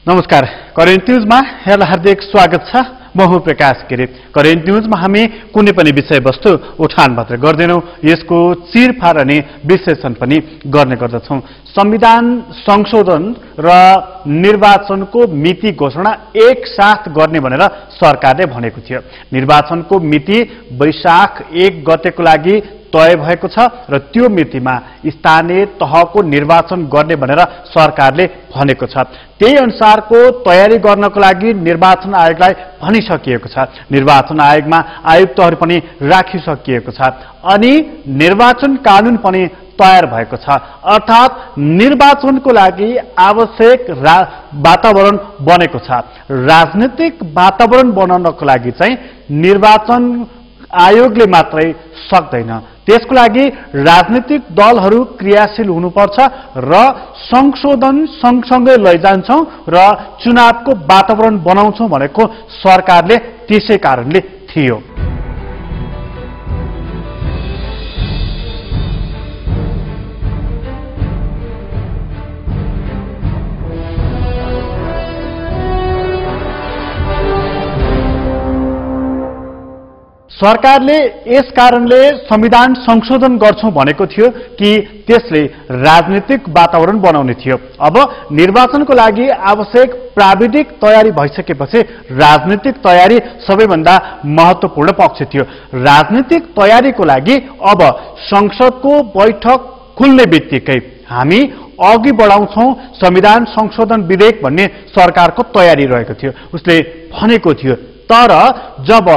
नमस्कार, करेन्ट न्यूजमा यहाँलाई हार्दिक स्वागत छ। म हुँ प्रकाश गिरी। करेन्ट न्यूजमा हामी कुनै पनि विषयवस्तु उठान मात्र गर्दैनौं, यसको चिरफार अनि विश्लेषण पनि गर्ने गर्दछौं। संविधान संशोधन र निर्वाचनको मिति घोषणा एक साथ गर्ने भनेर सरकारले भनेको थियो। निर्वाचनको मिति वैशाख 1 गतेको लागि तय भएको छ र त्यो मितिमा स्थानीय तहको निर्वाचन गर्ने भनेर सरकारले भनेको छ। त्यही अनुसारको तयारी गर्नको लागि निर्वाचन आयोगलाई भनिसकिएको छ। निर्वाचन आयोगमा आयुक्तहरू पनि राखिसकिएको छ अनि निर्वाचन कानून पनि तयार भएको छ। अर्थात् निर्वाचनको लागि आवश्यक वातावरण बनेको छ। राजनीतिक वातावरण बनाउनको लागि चाहिँ निर्वाचन आयोगले मात्रै सक्दैन। त्यसको लागि राजनीतिक दलहरू क्रियाशील हुनुपर्छ र संशोधन सँगसँगै लैजान्छौं र चुनावको वातावरण बनाउँछौं भनेको सरकारले त्यसै कारणले थियो। सरकारले यस कारणले संविधान संशोधन गर्छौं भनेको थियो कि त्यसले राजनीतिक वातावरण बनाउने थियो। अब निर्वाचनको लागि आवश्यक प्राविधिक तयारी भइसकेपछि राजनीतिक तयारी सबैभन्दा महत्त्वपूर्ण पक्ष थियो। राजनीतिक तयारीको लागि अब संसदको बैठक खुल्ने बित्तिकै हामी अघि बढाउँछौं संविधान संशोधन विधेयक भन्ने सरकारको तयारी रहेको थियो। उसले भनेको थियो। तर जब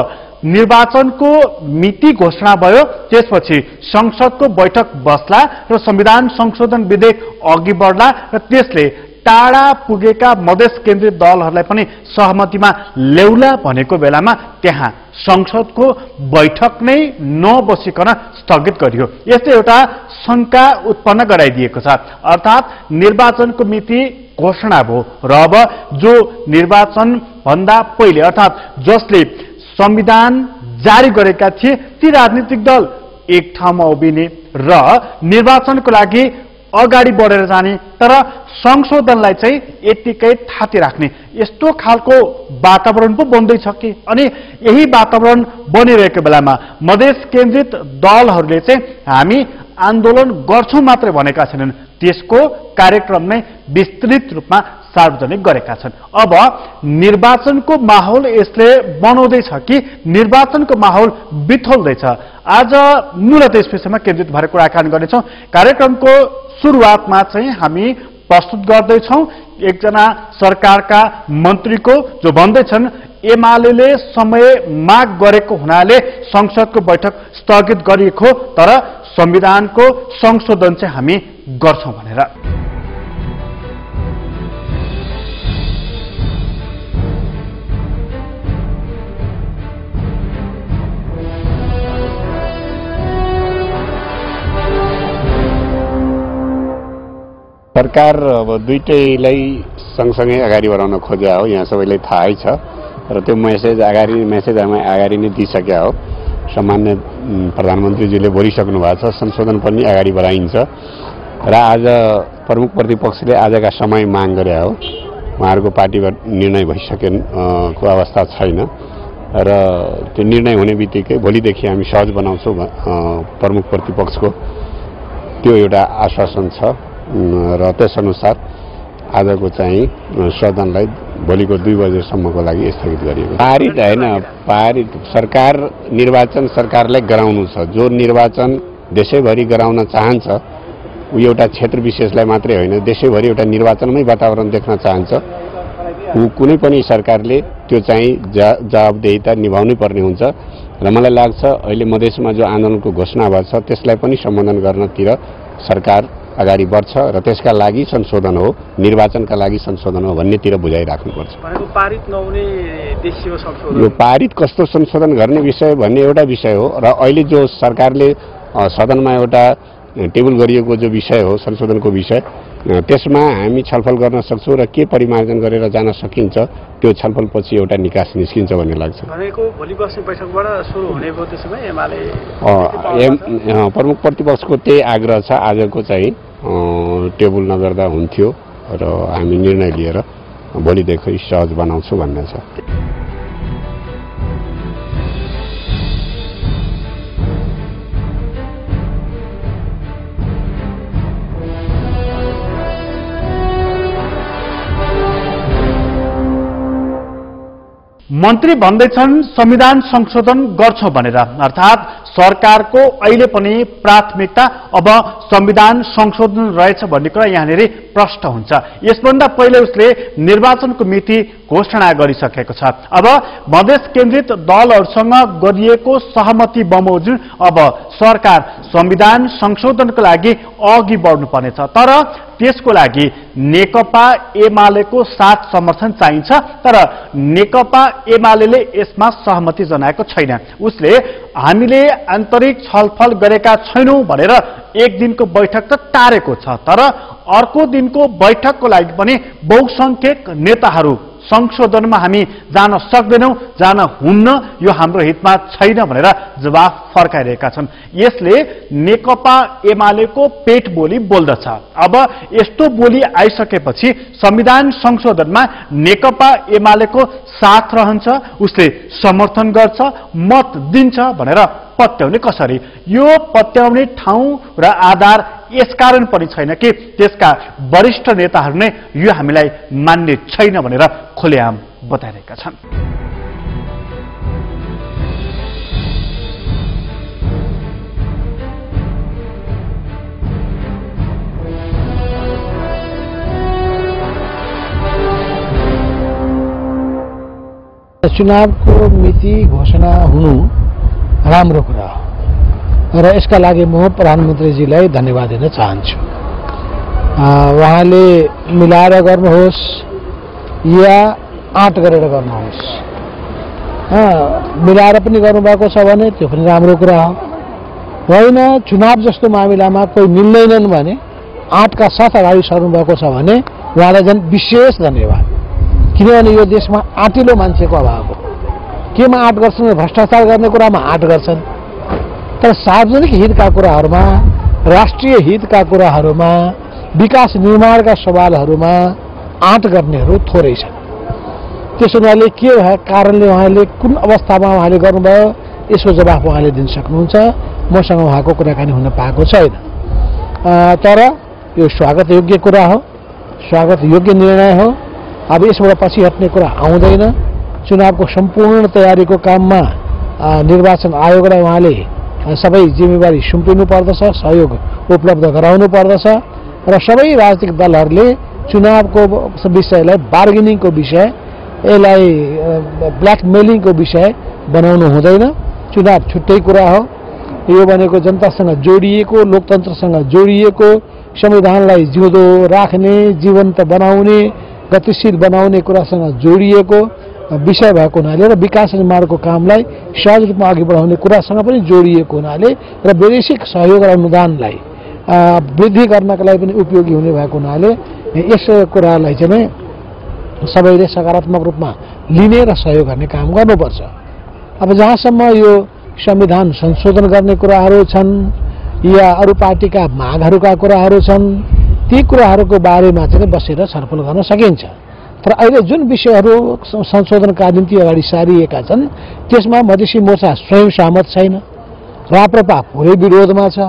निर्वाचनको मिति घोषणा भयो त्यसपछि संसदको बैठक बस्ला र संविधान संशोधन विधेयक अघि बढ्ला र त्यसले टाढा पुगेका मधेस केन्द्रित दलहरूलाई पनि सहमतिमा ल्याउला भनेको बेलामा त्यहाँ संसदको बैठक नै नबसिकन स्थगित गरियो। यस्तै एउटा शंका उत्पन्न गराइदिएको छ। अर्थात् निर्वाचनको मिति घोषणा भयो र अब जो निर्वाचन भन्दा पहिले अर्थात् जसले संविधान जारी गरेका थिए ती राजनीतिक दल एक ठाउँमा उभिने र निर्वाचनको लागि अगाडि बढेर जाने, तर संशोधनलाई चाहिँ यतिकै थाती राख्ने यस्तो खालको वातावरण पो बन्दैछ कि। अनि यही वातावरण बनिरहेको बेलामा मधेस केन्द्रित दलहरूले चाहिँ हामी आन्दोलन गर्छौं मात्रै भनेका छैनन्, त्यसको कार्यक्रम नै विस्तृत रूपमा सार्वजनिक गरेका छन्। अब निर्वाचनको माहौल यसले बनाउँदैछ कि निर्वाचनको माहौल बिथोल्दैछ? आज मूलत यस विषयमा केन्द्रित भएर कुराकानी गर्नेछौँ। कार्यक्रमको सुरुवातमा चाहिँ हामी प्रस्तुत गर्दैछौँ एकजना सरकारका मन्त्रीको जो भन्दैछन् एमाले समय माग गरेको हुनाले संसदको बैठक स्थगित गरिएको, तर संविधानको संशोधन चाहिँ हामी गर्छौं भनेर। सरकार अब दुईटैलाई सँगसँगै अगाडि बढाउन खोज्या हो, यहाँ सबैलाई थाहै छ र त्यो मेसेज हामी अगाडि नै दिइसक्या हो। सामान्य प्रधानमन्त्रीजीले बोलिसक्नु भएको छ, संशोधन पनि अगाडि बढाइन्छ र आज प्रमुख प्रतिपक्षले आजका समय माग गरे हो। उहाँहरूको पार्टीबाट निर्णय भइसकेको अवस्था छैन र त्यो निर्णय हुने बित्तिकै भोलिदेखि हामी सहज बनाउँछौँ प्रमुख प्रतिपक्षको त्यो एउटा आश्वासन छ र त्यसअनुसार आजको चाहिँ सदनलाई भोलिको 2 बजेसम्मको लागि स्थगित गरिएको। पारित होइन, पारित सरकार निर्वाचन सरकारलाई गराउनु छ। जो निर्वाचन देशैभरि गराउन चाहन्छ ऊ एउटा क्षेत्र विशेषलाई मात्रै होइन, देशैभरि एउटा निर्वाचनमै वातावरण देख्न चाहन्छ। ऊ कुनै पनि सरकारले त्यो चाहिँ जवाबदेहिता निभाउनै पर्ने हुन्छ र मलाई लाग्छ अहिले मधेसमा जो आन्दोलनको घोषणा भएको छ त्यसलाई पनि सम्बोधन गर्नतिर सरकार अगाडि बढ्छ र त्यसका लागि संशोधन हो, निर्वाचनका लागि संशोधन हो भन्नेतिर बुझाइराख्नुपर्छ। पारित नहुने देशीय संशोधन, यो पारित कस्तो संशोधन गर्ने विषय भन्ने एउटा विषय हो र अहिले जो सरकारले सदनमा एउटा टेबल गरिएको जो विषय हो संशोधनको विषय, त्यसमा हामी छलफल गर्न सक्छौँ र के परिमार्जन गरेर जान सकिन्छ त्यो छलफलपछि एउटा निकास निस्किन्छ भन्ने लाग्छ। भनेको भोलि बस्ने बैठकबाट सुरु हुने भयो त्यसमा एमाले प्रमुख प्रतिपक्षको त्यही आग्रह छ आजको चाहिँ टेबल नगर्दा हुन्थ्यो र हामी निर्णय लिएर भोलिदेखि सहज बनाउँछु भन्ने छ। मन्त्री भन्दैछन् संविधान संशोधन गर्छौं भनेर, अर्थात् सरकारको अहिले पनि प्राथमिकता अब संविधान संशोधन रहेछ भन्ने कुरा यहाँनिर प्रष्ट हुन्छ। यसभन्दा पहिले उसले निर्वाचनको मिति घोषणा गरिसकेको छ। अब मधेस केन्द्रित दलहरूसँग गरिएको सहमति बमोजिम अब सरकार संविधान संशोधनको लागि अघि बढ्नुपर्नेछ। तर त्यसको लागि नेकपा एमालेको साथ समर्थन चाहिन्छ। तर नेकपा एमालेले यसमा सहमति जनाएको छैन। उसले हामीले आन्तरिक छलफल गरेका छैनौं भनेर एक दिनको बैठक त टारेको छ, तर अर्को दिनको बैठकको लागि पनि बहुसंख्यक नेताहरू संशोधनमा हामी जान सक्दैनौं, जान हुन्न, यो हाम्रो हितमा छैन भनेर जवाफ फर्काइरहेका छन्। यसले नेकपा एमालेको पेट बोली बोल्दछ। अब यस्तो बोली आइसकेपछि संविधान संशोधनमा नेकपा एमालेको साथ रहन्छ, उसले समर्थन गर्छ, मत दिन्छ भनेर पत्याउने कसरी? यो पत्याउने ठाउँ र आधार यसकारण पनि छैन कि त्यसका वरिष्ठ नेताहरू नै यो हामीलाई मान्ने छैन भनेर खुलेआम बताइरहेका छन्। चुनावको मिति घोषणा हुनु राम्रो कुरा हो र यसका लागि म प्रधानमन्त्रीजीलाई धन्यवाद दिन चाहन्छु। उहाँले मिलाएर गर्नुहोस् या आँट गरेर गर्नुहोस्, मिलाएर पनि गर्नुभएको छ भने त्यो पनि राम्रो कुरा हो। होइन चुनाव जस्तो मामिलामा कोही मिल्दैनन् भने आँटका साथ अगाडि सर्नुभएको छ भने उहाँलाई झन् विशेष धन्यवाद। किनभने यो देशमा आँटिलो मान्छेको अभाव हो। केमा आँट गर्छन्? भ्रष्टाचार गर्ने कुरामा आँट गर्छन्। तर सार्वजनिक हितका कुराहरूमा, राष्ट्रिय हितका कुराहरूमा, विकास निर्माणका सवालहरूमा आँट गर्नेहरू थोरै छन्। त्यसो हुनाले के भएको कारणले उहाँले कुन अवस्थामा उहाँले गर्नुभयो यसको जवाफ उहाँले दिन सक्नुहुन्छ। मसँग उहाँको कुराकानी हुन पाएको छैन। तर यो स्वागत योग्य कुरा हो, स्वागत योग्य निर्णय हो। अब यसबाट पछि हट्ने कुरा आउँदैन। चुनावको सम्पूर्ण तयारीको काममा निर्वाचन आयोगलाई उहाँले सबै जिम्मेवारी सुम्पिनु पर्दछ, सहयोग उपलब्ध गराउनु पर्दछ र सबै राजनीतिक दलहरूले चुनावको विषयलाई बार्गेनिङको विषय, यसलाई ब्ल्याकमेलिङको विषय बनाउनु हुँदैन। चुनाव छुट्टै कुरा हो। यो भनेको जनतासँग जोडिएको, लोकतन्त्रसँग जोडिएको, संविधानलाई जिउँदो राख्ने, जीवन्त बनाउने, गतिशील बनाउने कुरासँग जोडिएको विषय भएको हुनाले र विकास निर्माणको कामलाई सहज रूपमा अघि बढाउने कुरासँग पनि जोडिएको हुनाले र वैदेशिक सहयोग र अनुदानलाई वृद्धि गर्नका लागि पनि उपयोगी हुने भएको हुनाले यस कुरालाई चाहिँ सबैले सकारात्मक रूपमा लिने र सहयोग गर्ने काम गर्नुपर्छ। अब जहाँसम्म यो संविधान संशोधन गर्ने कुराहरू छन् या अरू पार्टीका मागहरूका कुराहरू छन्, ती कुराहरूको बारेमा चाहिँ बसेर छलफल गर्न सकिन्छ। तर अहिले जुन विषयहरू संशोधनका निम्ति अगाडि सारिएका छन् त्यसमा मधेसी मोर्चा स्वयं सहमत छैन, राप्रपा पुरै विरोधमा छ,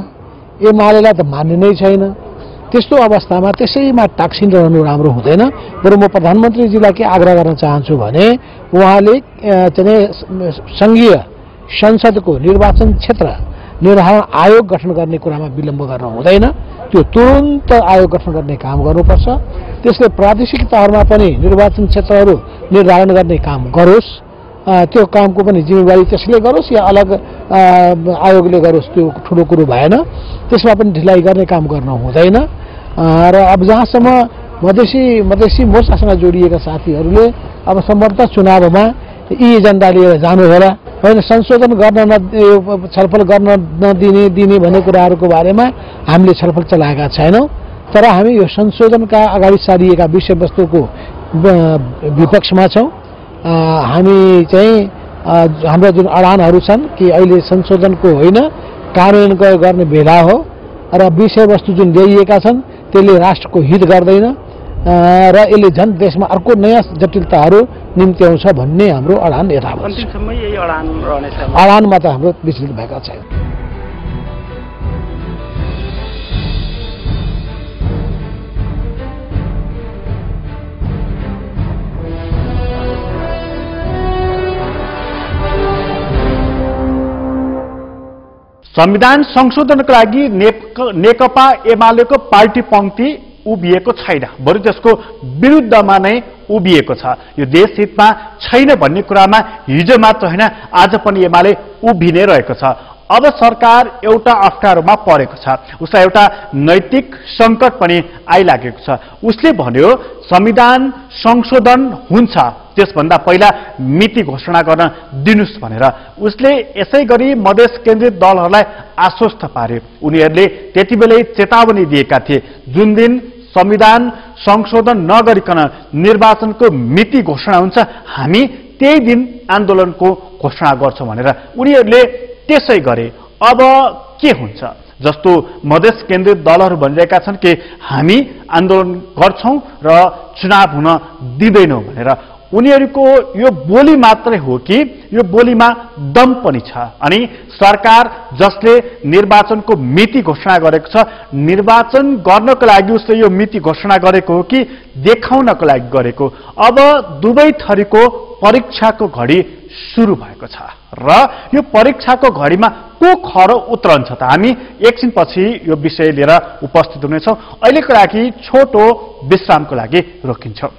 एमालेलाई त मान्ने नै छैन। त्यस्तो अवस्थामा त्यसैमा टाक्सिरहनु राम्रो हुँदैन। बरु म प्रधानमन्त्रीजीलाई के आग्रह गर्न चाहन्छु भने उहाँले चाहिँ संघीय संसदको निर्वाचन क्षेत्र निर्धारण आयोग गठन गर्ने कुरामा विलम्ब गर्न हुँदैन। त्यो तुरन्त आयोग गठन गर्ने काम गर्नुपर्छ। त्यसले प्रादेशिक तहमा पनि निर्वाचन क्षेत्रहरू निर्धारण गर्ने काम गरोस्। त्यो कामको पनि जिम्मेवारी त्यसले गरोस् या अलग आयोगले गरोस्, त्यो ठुलो कुरो भएन। त्यसमा पनि ढिलाइ गर्ने काम गर्न हुँदैन। र अब जहाँसम्म मधेसी मोर्चासँग जोडिएका साथीहरूले अब सम्भवतः चुनावमा यी एजेन्डा लिएर जानु होला। होइन संशोधन गर्न छलफल गर्न दिने भन्ने कुराहरूको बारेमा हामीले छलफल चलाएका छैनौँ। तर हामी यो संशोधनका अगाडि सारिएका विषयवस्तुको विपक्षमा छौँ। हामी चाहिँ हाम्रा जुन अडानहरू छन् कि अहिले संशोधनको होइन कार्यान्वयन गर्ने बेला हो र विषयवस्तु जुन ल्याइएका छन् त्यसले राष्ट्रको हित गर्दैन र यसले झन् देशमा अर्को नयाँ जटिलताहरू निम्ति आउँछ भन्ने हाम्रो अडान यथावत छ। अन्तिमसम्म यही अडान रहनेछ। अडानमा त हाम्रो विचलित भएका छैन। संविधान संशोधनको लागि नेकपा एमालेको पार्टी पंक्ति उभिएको छैन, बरु त्यसको विरुद्धमा नै उभिएको छ। यो देश हितमा छैन भन्ने कुरामा हिजो मात्र होइन आज पनि एमाले उभिनै रहेको छ। अब सरकार एउटा अप्ठ्यारोमा परेको छ, उसलाई एउटा नैतिक संकट पनि आइलागेको छ। उसले भन्यो संविधान संशोधन हुन्छ, त्यसभन्दा पहिला मिति घोषणा गर्न दिनुस् भनेर। उसले यसै गरी मधेस केन्द्रित दलहरूलाई आश्वस्त पार्यो। उनीहरूले त्यतिबेलै चेतावनी दिएका थिए, जुन दिन संविधान संशोधन नगरिकन निर्वाचनको मिति घोषणा हुन्छ हामी त्यही दिन आन्दोलनको घोषणा गर्छौं भनेर। उनीहरूले त्यसै गरे। अब के हुन्छ? जस्तो मधेस केन्द्रित दलहरू भनिरहेका छन् कि हामी आन्दोलन गर्छौं र चुनाव हुन दिँदैनौं भनेर। उनीहरूको यो बोली मात्रै हो कि यो बोलीमा दम पनि छ? अनि सरकार जसले निर्वाचनको मिति घोषणा गरेको छ, निर्वाचन गर्नको लागि उसले यो मिति घोषणा गरेको हो कि देखाउनको लागि गरेको? अब दुवै थरीको परीक्षाको घडी सुरु भएको छ र यो परीक्षाको घडीमा को खरो उत्रन्छ त? हामी एकछिनपछि यो विषय लिएर उपस्थित हुनेछौं। अहिलेको लागि छोटो विश्रामको लागि रोकिन्छौं।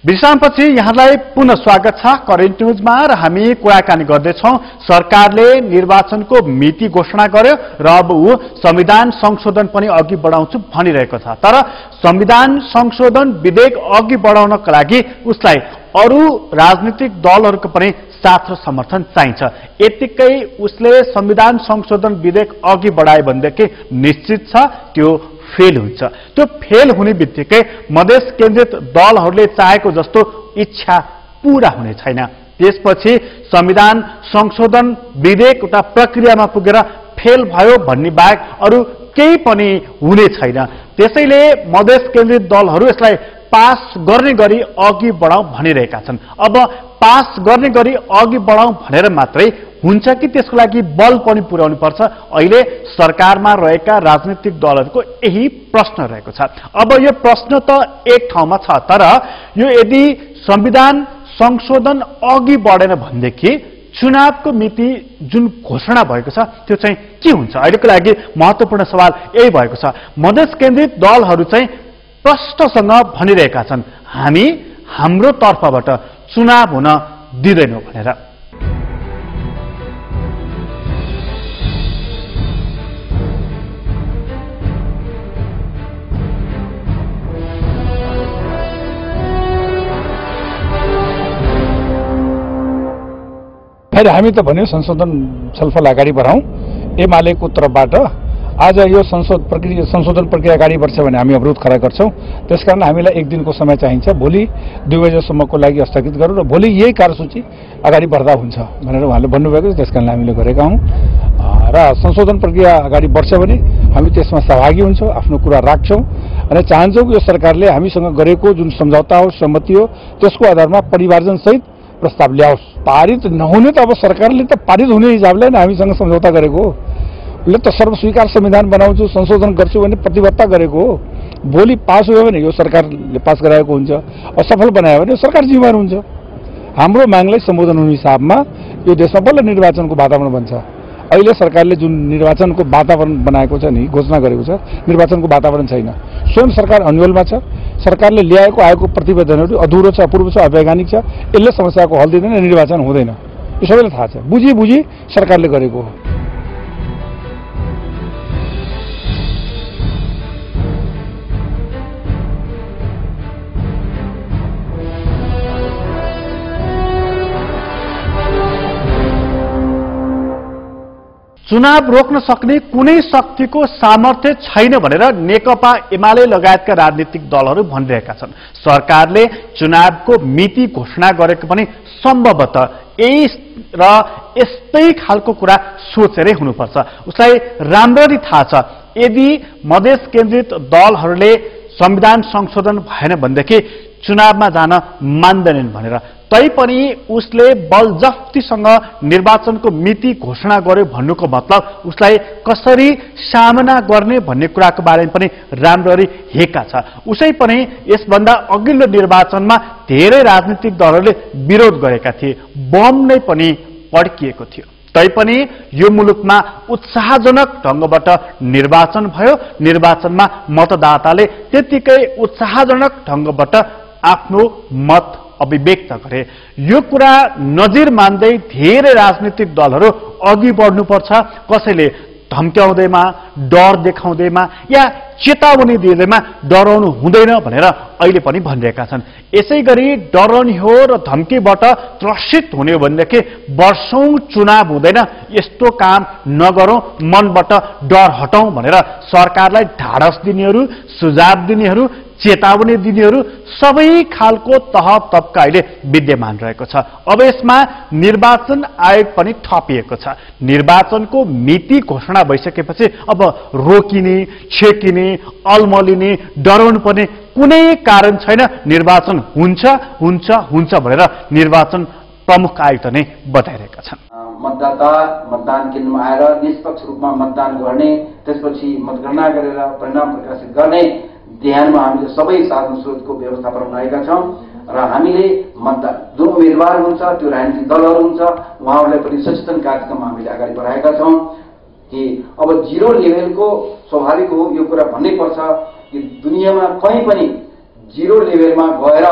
विश्रामपछि यहाँलाई पुनः स्वागत छ करेन्ट न्यूजमा र हामी कुराकानी गर्दैछौं। सरकारले निर्वाचनको मिति घोषणा गर्यो र अब ऊ संविधान संशोधन पनि अघि बढाउँछु भनिरहेको छ। तर संविधान संशोधन विधेयक अघि बढाउनका लागि उसलाई अरू राजनीतिक दलहरूको पनि साथ र समर्थन चाहिन्छ। यतिकै उसले संविधान संशोधन विधेयक अघि बढाए भनेदेखि निश्चित छ त्यो फेल हुन्छ। त्यो फेल हुने बित्तिकै मधेस केन्द्रित दलहरूले चाहेको जस्तो इच्छा पूरा हुने छैन। त्यसपछि संविधान संशोधन विधेयक एउटा प्रक्रियामा पुगेर फेल भयो भन्ने बाहेक अरू केही पनि हुने छैन। त्यसैले मधेस केन्द्रित दलहरू यसलाई पास गर्ने गरी अघि बढाउँ भनिरहेका छन्। अब पास गर्ने गरी अघि बढाउँ भनेर मात्रै हुन्छ कि त्यसको लागि बल पनि पुर्याउनु पर्छ? अहिले सरकारमा रहेका राजनीतिक दलहरूको यही प्रश्न रहेको छ। अब यो प्रश्न त एक ठाउँमा छ, तर यो यदि संविधान संशोधन अघि बढेन भनेदेखि चुनावको मिति जुन घोषणा भएको छ त्यो चाहिँ के हुन्छ? अहिलेको लागि महत्त्वपूर्ण सवाल यही भएको छ। मधेस केन्द्रित दलहरू चाहिँ प्रष्टसँग भनिरहेका छन् हामी हाम्रो तर्फबाट चुनाव हुन दिँदैनौं भनेर। हामी त भन्यो संशोधन छलफल अगाडि बढाउँ। एमालेको तर्फबाट आज यो संशोधन प्रक्रिया अगाडि बढ्छ भने हामी अवरोध खडा गर्छौं। त्यसकारण हामीलाई एक दिनको समय चाहिन्छ। भोलि 2 बजेसम्मको लागि स्थगित गरौँ र भोलि यही कार्यसूची अगाडि बढ्दा हुन्छ भनेर उहाँले भन्नुभएको छ। त्यसकारण हामीले गरेका हौं र संशोधन प्रक्रिया अगाडि बढ्छ भने हामी त्यसमा सहभागी हुन्छौं, आफ्नो कुरा राख्छौं अनि चाहन्छौं कि यो सरकारले हामीसँग गरेको जुन सम्झौता हो, सहमति हो, त्यसको आधारमा परिवारजन सहित प्रस्ताव ल्याओस्। पारित नहुने त अब सरकारले त पारित हुने हिसाबले नै हामीसँग सम्झौता गरेको हो। उसले त सर्वस्वीकार संविधान बनाउँछु, संशोधन गर्छु भन्ने प्रतिबद्धता गरेको हो। भोलि पास भयो भने यो सरकारले पास गराएको हुन्छ, असफल बनायो भने सरकार जिम्मेवार हुन्छ। हाम्रो मागलाई सम्बोधन हुने हिसाबमा यो देशमा बल्ल निर्वाचनको वातावरण बन्छ। अहिले सरकारले जुन निर्वाचनको वातावरण बनाएको छ नि, घोषणा गरेको छ, निर्वाचनको वातावरण छैन। स्वयं सरकार अन्यलमा छ। सरकारले ल्याएको आएको प्रतिवेदनहरू अधुरो छ, अपूर्व छ, अवैज्ञानिक छ। यसले समस्याको हल दिँदैन, निर्वाचन हुँदैन। यो सबैलाई थाहा छ। बुझी सरकारले गरेको हो। चुनाव रोक्न सक्ने कुनै शक्तिको सामर्थ्य छैन भनेर नेकपा एमाले लगायतका राजनीतिक दलहरू भनिरहेका छन्। सरकारले चुनावको मिति घोषणा गरेको पनि सम्भवतः यही र यस्तै खालको कुरा सोचेरै हुनुपर्छ। उसलाई राम्ररी थाहा छ यदि मधेस केन्द्रित दलहरूले संविधान संशोधन भएन भनेदेखि चुनावमा जान मान्दैनन् भनेर। तैपनि उसले बलजफ्तीसँग निर्वाचनको मिति घोषणा गर्यो भन्नुको मतलब उसलाई कसरी सामना गर्ने भन्ने कुराको बारेमा पनि राम्ररी हेका छ। उसै पनि यसभन्दा अघिल्लो निर्वाचनमा धेरै राजनीतिक दलहरूले विरोध गरेका थिए, बम नै पनि पड्किएको थियो। तैपनि यो मुलुकमा उत्साहजनक ढंगबाट निर्वाचन भयो। निर्वाचनमा मतदाताले त्यतिकै उत्साहजनक ढंगबाट आफ्नो मत अभिव्यक्त गरे। यो कुरा नजिर मान्दै धेरै राजनीतिक दलहरू अघि बढ्नुपर्छ। कसैले धम्क्याउँदैमा, डर देखाउँदैमा या चेतावनी दिँदैमा डराउनु हुँदैन भनेर अहिले पनि भनिरहेका छन्। यसैगरी डराउने हो र धम्कीबाट त्रसित हुने हो भनेदेखि वर्षौं चुनाव हुँदैन, यस्तो काम नगरौं, मनबाट डर हटाउँ भनेर सरकारलाई ढाडस दिनेहरू, सुझाव दिनेहरू, चेतावनी दिनेहरू सबै खालको तह तबका अहिले विद्यमान रहेको छ। अब यसमा निर्वाचन आयोग पनि थपिएको छ। निर्वाचनको मिति घोषणा भइसकेपछि अब रोकिने, छेकिने, अलमलिने, डराउनु पर्ने कुनै कारण छैन। निर्वाचन हुन्छ हुन्छ हुन्छ भनेर निर्वाचन प्रमुख आयुक्त नै बताइरहेका छन्। मतदाता मतदान केन्द्रमा आएर निष्पक्ष रूपमा मतदान गर्ने, त्यसपछि मतगणना गरेर परिणाम प्रकाशित गर्ने ध्यानमा हामीले सबै साधन स्रोतको व्यवस्थापन बनाएका छौं र हामीले मतदान जुन उम्मेदवार हुन्छ, त्यो राजनीतिक दलहरू हुन्छ, उहाँहरूलाई पनि सचेतन कार्यक्रम हामीले अगाडि बढाएका छौं कि अब जिरो लेभलको स्वाभाविक हो यो कुरा भन्नै पर्छ कि दुनियाँमा कहीँ पनि जिरो लेभलमा गएर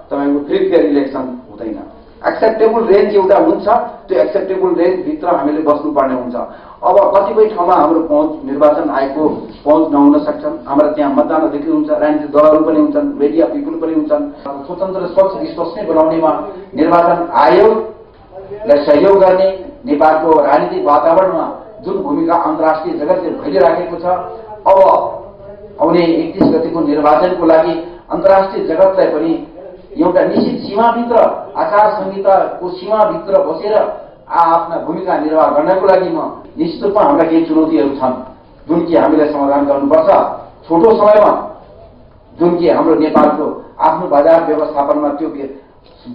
तपाईको फ्री फेयर इलेक्सन हुँदैन। एक्सेप्टेबल रेन्ज एउटा हुन्छ, त्यो एक्सेप्टेबल रेन्ज भित्र हामीले बस्नुपर्ने हुन्छ। अब कतिपय ठाउँमा हाम्रो पहुँच निर्वाचन आयोगको पहुँच नहुन सक्छन्। हाम्रा त्यहाँ मतदान अधिकारी हुन्छ, राजनीतिक दलहरू पनि हुन्छन्, मिडिया पिपुल पनि हुन्छन्। स्वतन्त्र स्वच्छ विश्वसनीय बनाउनेमा निर्वाचन आयोगलाई सहयोग गर्ने, नेपालको राजनीतिक वातावरणमा जुन भूमिका अन्तर्राष्ट्रिय जगतले भइराखेको छ, अब आउने 31 गतिको निर्वाचनको लागि अन्तर्राष्ट्रिय जगतलाई पनि एउटा निश्चित सीमाभित्र, आचार संहिताको सीमाभित्र बसेर आफ्ना भूमिका निर्वाह गर्नको लागि निश्चित रूपमा हाम्रा केही चुनौतीहरू छन् जुन कि हामीले समाधान गर्नुपर्छ। छोटो समयमा जुन कि हाम्रो नेपालको आफ्नो बजार व्यवस्थापनमा त्यो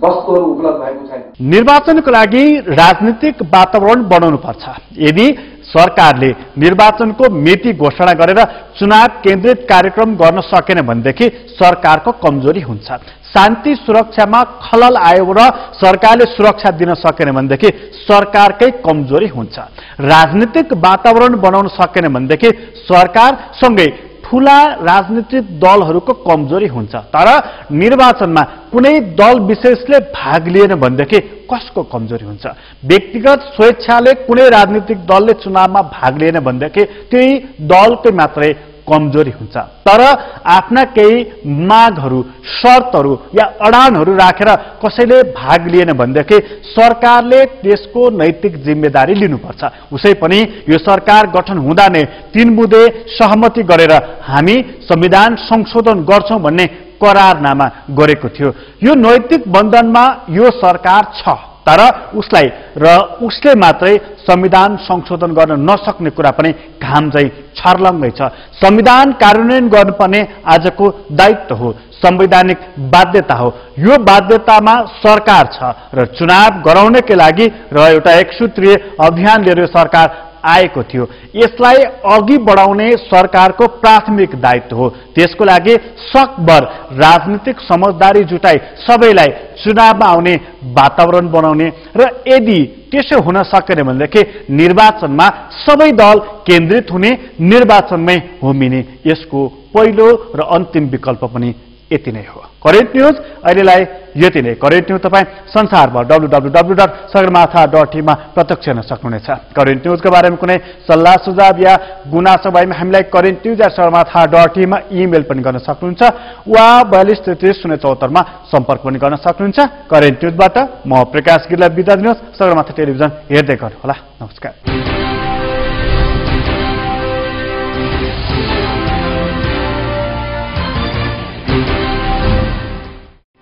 वस्तुहरू उपलब्ध भएको छैन। निर्वाचनको लागि राजनीतिक वातावरण बनाउनुपर्छ। यदि सरकारले निर्वाचनको मिति घोषणा गरेर चुनाव केन्द्रित कार्यक्रम गर्न सकेन भनेदेखि सरकारको कमजोरी हुन्छ। शान्ति सुरक्षामा खलल आयो र सरकारले सुरक्षा दिन सकेन भनेदेखि सरकारकै कमजोरी हुन्छ। राजनीतिक वातावरण बनाउन सकेन भनेदेखि सरकारसँगै ठूला राजनीतिक दलहरूको कमजोरी हुन्छ। तर निर्वाचनमा कुनै दल विशेषले भाग लिएन भनेदेखि कसको कमजोरी हुन्छ? व्यक्तिगत स्वेच्छाले कुनै राजनीतिक दलले चुनावमा भाग लिएन भनेदेखि त्यही दलकै मात्रै कमजोरी हुन्छ। तर आफ्ना केही मागहरू, शर्तहरू या अडानहरू राखेर कसैले भाग लिएन भनेदेखि सरकारले त्यसको नैतिक जिम्मेदारी लिनुपर्छ। उसै पनि यो सरकार गठन हुँदा नै 3 बुँदे सहमति गरेर हामी संविधान संशोधन गर्छौं भन्ने करारनामा गरेको थियो। यो नैतिक बन्धनमा यो सरकार छ, तर उसलाई र उसले मात्रै संविधान संशोधन गर्न नसक्ने कुरा पनि घामझै छर्लङ्गै छ। संविधान कार्यान्वयन गर्नुपर्ने आजको दायित्व हो, संवैधानिक बाध्यता हो। यो बाध्यतामा सरकार छ र चुनाव गराउनकै लागि र एउटा एकसूत्रीय अभियान लिएर सरकार आएको थियो। यसलाई अघि बढाउने सरकारको प्राथमिक दायित्व हो। त्यसको लागि सकभर राजनीतिक समझदारी जुटाई सबैलाई चुनावमा आउने वातावरण बनाउने र यदि त्यसो हुन सकेन भनेदेखि निर्वाचनमा सबै दल केन्द्रित हुने, निर्वाचनमै होमिने यसको पहिलो र अन्तिम विकल्प पनि यति नै हो। करेन्ट न्यूज अहिलेलाई यति नै। करेन्ट न्यूज तपाईँ संसारभर www.sagarmatha.in मा प्रत्यक्ष हेर्न सक्नुहुनेछ। करेन्ट न्यूजको बारेमा कुनै सल्लाह सुझाव या गुनासो भएमा हामीलाई currentnews@sagarmatha.in मा इमेल पनि गर्न सक्नुहुन्छ वा 4233 मा सम्पर्क पनि गर्न सक्नुहुन्छ। करेन्ट न्यूजबाट म प्रकाश गिरीलाई बिदा दिनुहोस्। सगरमाथा टेलिभिजन हेर्दै गर्नुहोला। नमस्कार।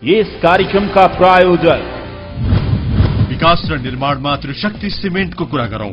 यस कार्यक्रमका प्रायोजक विकास र निर्माणमा त्रिशक्ति सिमेन्टको कुरा गरौं।